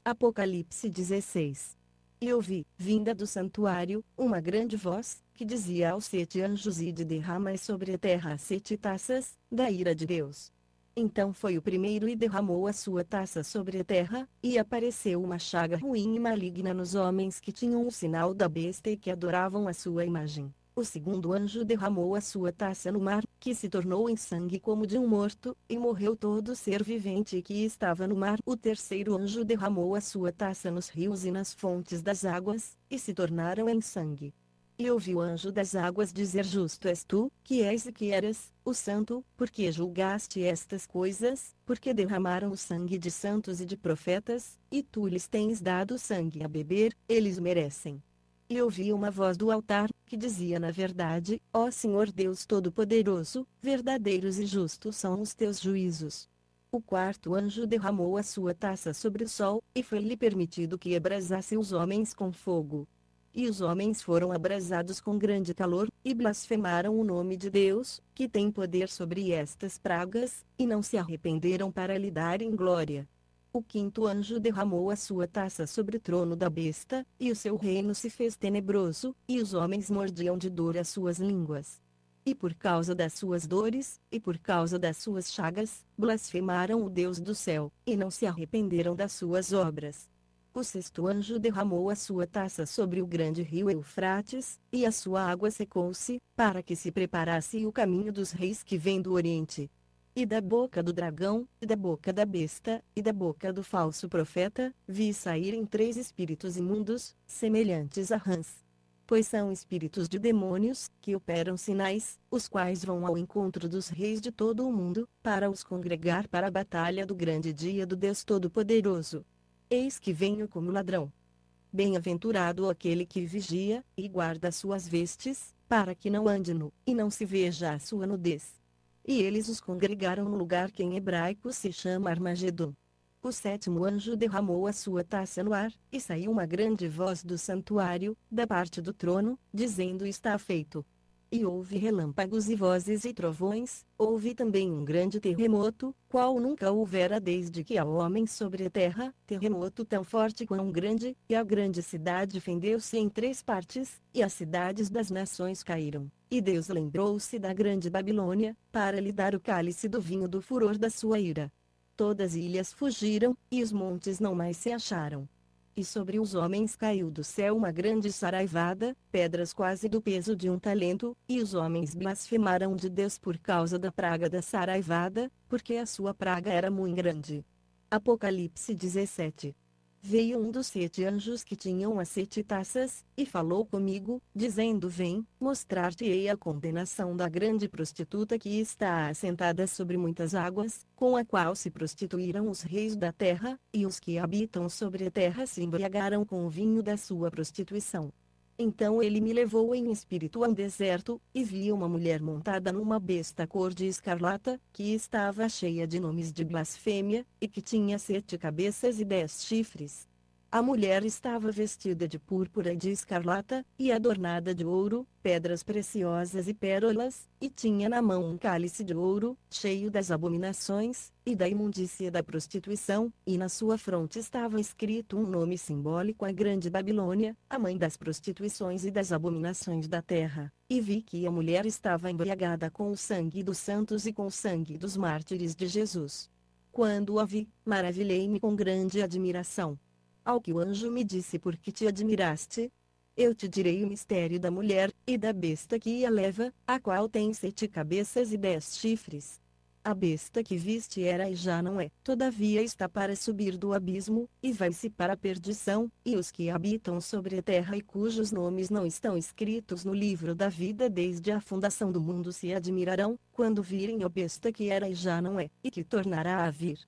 Apocalipse 16. E ouvi, vinda do santuário, uma grande voz, que dizia aos 7 anjos: Ide, derramai sobre a terra as 7 taças, da ira de Deus. Então foi o primeiro e derramou a sua taça sobre a terra, e apareceu uma chaga ruim e maligna nos homens que tinham o sinal da besta e que adoravam a sua imagem. O segundo anjo derramou a sua taça no mar, que se tornou em sangue como de um morto, e morreu todo ser vivente que estava no mar. O terceiro anjo derramou a sua taça nos rios e nas fontes das águas, e se tornaram em sangue. E ouvi o anjo das águas dizer: Justo és tu, que és e que eras, o santo, porque julgaste estas coisas, porque derramaram o sangue de santos e de profetas, e tu lhes tens dado sangue a beber, eles merecem. E ouvi uma voz do altar, que dizia: Na verdade, ó Senhor Deus Todo-Poderoso, verdadeiros e justos são os teus juízos. O quarto anjo derramou a sua taça sobre o sol, e foi-lhe permitido que abrasasse os homens com fogo. E os homens foram abrasados com grande calor, e blasfemaram o nome de Deus, que tem poder sobre estas pragas, e não se arrependeram para lhe darem glória. O quinto anjo derramou a sua taça sobre o trono da besta, e o seu reino se fez tenebroso, e os homens mordiam de dor as suas línguas. E por causa das suas dores, e por causa das suas chagas, blasfemaram o Deus do céu, e não se arrependeram das suas obras. O sexto anjo derramou a sua taça sobre o grande rio Eufrates, e a sua água secou-se, para que se preparasse o caminho dos reis que vêm do Oriente. E da boca do dragão, e da boca da besta, e da boca do falso profeta, vi saírem 3 espíritos imundos, semelhantes a rãs. Pois são espíritos de demônios, que operam sinais, os quais vão ao encontro dos reis de todo o mundo, para os congregar para a batalha do grande dia do Deus Todo-Poderoso. Eis que venho como ladrão. Bem-aventurado aquele que vigia, e guarda suas vestes, para que não ande nu, e não se veja a sua nudez. E eles os congregaram no lugar que em hebraico se chama Armagedon. O sétimo anjo derramou a sua taça no ar, e saiu uma grande voz do santuário, da parte do trono, dizendo: Está feito. E houve relâmpagos e vozes e trovões, houve também um grande terremoto, qual nunca houvera desde que há homem sobre a terra, terremoto tão forte quão grande, e a grande cidade fendeu-se em 3 partes, e as cidades das nações caíram. E Deus lembrou-se da grande Babilônia, para lhe dar o cálice do vinho do furor da sua ira. Todas as ilhas fugiram, e os montes não mais se acharam. E sobre os homens caiu do céu uma grande saraivada, pedras quase do peso de um talento, e os homens blasfemaram de Deus por causa da praga da saraivada, porque a sua praga era muito grande. Apocalipse 17. Veio um dos 7 anjos que tinham as 7 taças, e falou comigo, dizendo: Vem, mostrar-te-ei a condenação da grande prostituta que está assentada sobre muitas águas, com a qual se prostituíram os reis da terra, e os que habitam sobre a terra se embriagaram com o vinho da sua prostituição. Então ele me levou em espírito ao deserto, e vi uma mulher montada numa besta cor de escarlata, que estava cheia de nomes de blasfêmia, e que tinha 7 cabeças e 10 chifres. A mulher estava vestida de púrpura e de escarlata, e adornada de ouro, pedras preciosas e pérolas, e tinha na mão um cálice de ouro, cheio das abominações, e da imundícia da prostituição, e na sua fronte estava escrito um nome simbólico: a Grande Babilônia, a mãe das prostituições e das abominações da terra. E vi que a mulher estava embriagada com o sangue dos santos e com o sangue dos mártires de Jesus. Quando a vi, maravilhei-me com grande admiração. Ao que o anjo me disse: Por que te admiraste? Eu te direi o mistério da mulher, e da besta que a leva, a qual tem 7 cabeças e 10 chifres. A besta que viste era e já não é, todavia está para subir do abismo, e vai-se para a perdição, e os que habitam sobre a terra e cujos nomes não estão escritos no livro da vida desde a fundação do mundo se admirarão, quando virem a besta que era e já não é, e que tornará a vir.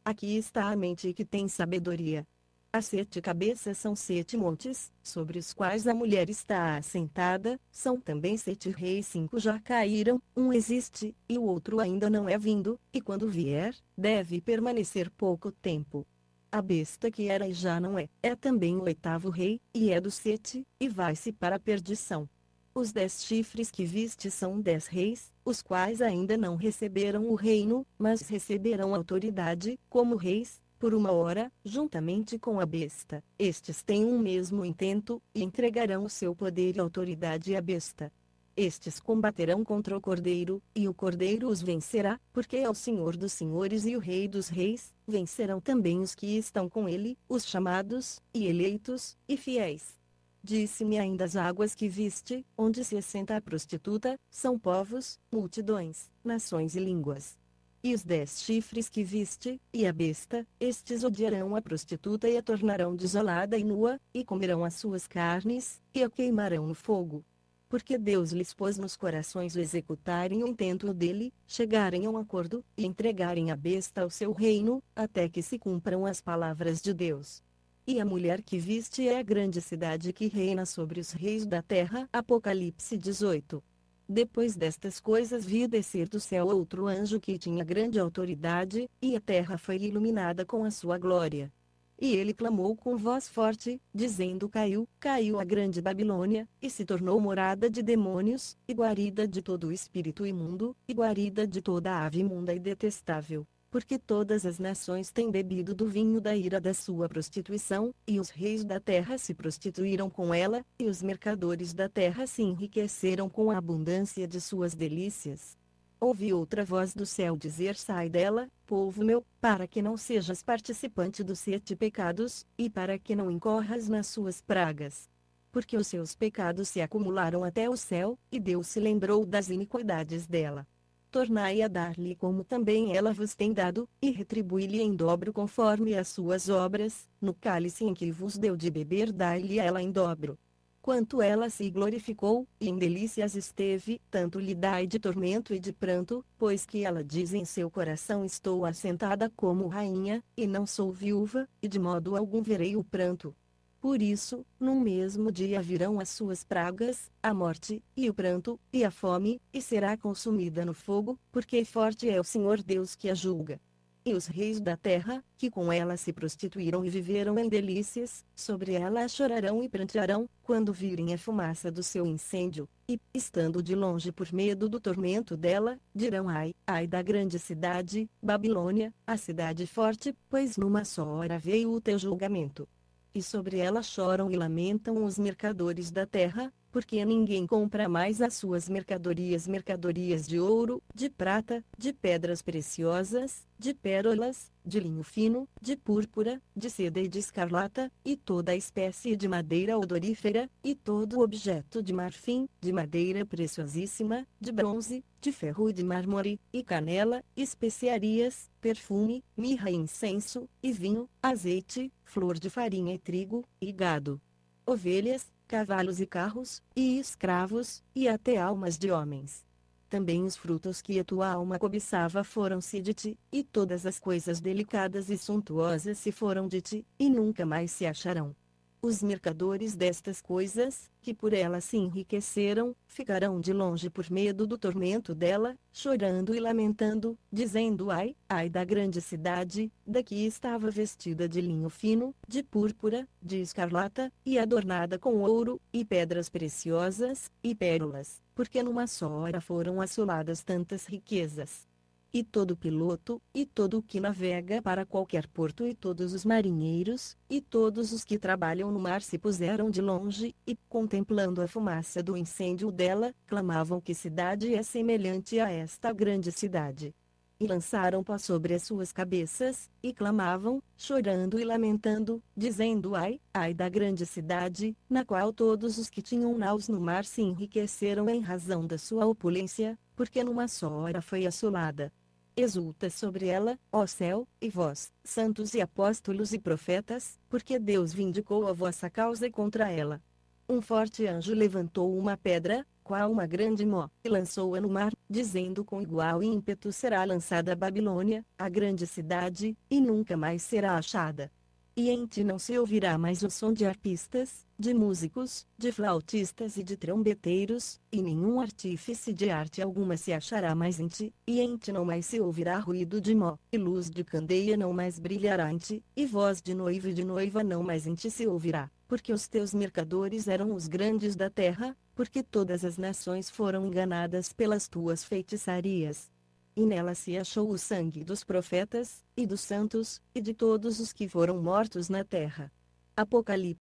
Aqui está a mente que tem sabedoria. As 7 cabeças são 7 montes, sobre os quais a mulher está assentada, são também 7 reis, 5 já caíram, um existe, e o outro ainda não é vindo, e quando vier, deve permanecer pouco tempo. A besta que era e já não é, é também o 8º rei, e é dos 7, e vai-se para a perdição. Os 10 chifres que viste são 10 reis, os quais ainda não receberam o reino, mas receberão autoridade, como reis, por uma hora, juntamente com a besta. Estes têm um mesmo intento, e entregarão o seu poder e autoridade à besta. Estes combaterão contra o Cordeiro, e o Cordeiro os vencerá, porque é o Senhor dos senhores e o Rei dos reis. Vencerão também os que estão com ele, os chamados, e eleitos, e fiéis. Disse-me ainda: as águas que viste, onde se assenta a prostituta, são povos, multidões, nações e línguas. E os 10 chifres que viste, e a besta, estes odiarão a prostituta e a tornarão desolada e nua, e comerão as suas carnes, e a queimarão no fogo. Porque Deus lhes pôs nos corações o executarem o intento dele, chegarem a um acordo, e entregarem a besta ao seu reino, até que se cumpram as palavras de Deus. E a mulher que viste é a grande cidade que reina sobre os reis da terra. Apocalipse 18. Depois destas coisas vi descer do céu outro anjo que tinha grande autoridade, e a terra foi iluminada com a sua glória. E ele clamou com voz forte, dizendo: caiu, caiu a grande Babilônia, e se tornou morada de demônios, e guarida de todo o espírito imundo, e guarida de toda ave imunda e detestável. Porque todas as nações têm bebido do vinho da ira da sua prostituição, e os reis da terra se prostituíram com ela, e os mercadores da terra se enriqueceram com a abundância de suas delícias. Ouvi outra voz do céu dizer: sai dela, povo meu, para que não sejas participante dos 7 pecados, e para que não incorras nas suas pragas. Porque os seus pecados se acumularam até o céu, e Deus se lembrou das iniquidades dela. Tornai a dar-lhe como também ela vos tem dado, e retribui-lhe em dobro conforme as suas obras. No cálice em que vos deu de beber, dai-lhe ela em dobro. Quanto ela se glorificou, e em delícias esteve, tanto lhe dai de tormento e de pranto, pois que ela diz em seu coração: estou assentada como rainha, e não sou viúva, e de modo algum verei o pranto. Por isso, num mesmo dia virão as suas pragas, a morte, e o pranto, e a fome, e será consumida no fogo, porque forte é o Senhor Deus que a julga. E os reis da terra, que com ela se prostituíram e viveram em delícias, sobre ela chorarão e prantearão, quando virem a fumaça do seu incêndio, e, estando de longe por medo do tormento dela, dirão: ai, ai da grande cidade, Babilônia, a cidade forte, pois numa só hora veio o teu julgamento. E sobre ela choram e lamentam os mercadores da terra, porque ninguém compra mais as suas mercadorias, mercadorias de ouro, de prata, de pedras preciosas, de pérolas, de linho fino, de púrpura, de seda e de escarlata, e toda espécie de madeira odorífera, e todo objeto de marfim, de madeira preciosíssima, de bronze, de ferro e de mármore, e canela, especiarias, perfume, mirra e incenso, e vinho, azeite, flor de farinha e trigo, e gado, ovelhas, cavalos e carros, e escravos, e até almas de homens. Também os frutos que a tua alma cobiçava foram-se de ti, e todas as coisas delicadas e suntuosas se foram de ti, e nunca mais se acharão. Os mercadores destas coisas, que por ela se enriqueceram, ficarão de longe por medo do tormento dela, chorando e lamentando, dizendo: ai, ai da grande cidade, da que estava vestida de linho fino, de púrpura, de escarlata, e adornada com ouro, e pedras preciosas, e pérolas, porque numa só hora foram assoladas tantas riquezas. E todo piloto, e todo o que navega para qualquer porto, e todos os marinheiros, e todos os que trabalham no mar se puseram de longe, e, contemplando a fumaça do incêndio dela, clamavam: que cidade é semelhante a esta grande cidade? E lançaram pó sobre as suas cabeças, e clamavam, chorando e lamentando, dizendo: ai, ai da grande cidade, na qual todos os que tinham naus no mar se enriqueceram em razão da sua opulência, porque numa só hora foi assolada. Exulta sobre ela, ó céu, e vós, santos e apóstolos e profetas, porque Deus vindicou a vossa causa contra ela. Um forte anjo levantou uma pedra, qual uma grande mó, e lançou-a no mar, dizendo: com igual ímpeto será lançada a Babilônia, a grande cidade, e nunca mais será achada. E em ti não se ouvirá mais o som de arpistas, de músicos, de flautistas e de trombeteiros, e nenhum artífice de arte alguma se achará mais em ti, e em ti não mais se ouvirá ruído de mó, e luz de candeia não mais brilhará em ti, e voz de noivo e de noiva não mais em ti se ouvirá, porque os teus mercadores eram os grandes da terra, porque todas as nações foram enganadas pelas tuas feitiçarias. e nela se achou o sangue dos profetas, e dos santos, e de todos os que foram mortos na terra. Apocalipse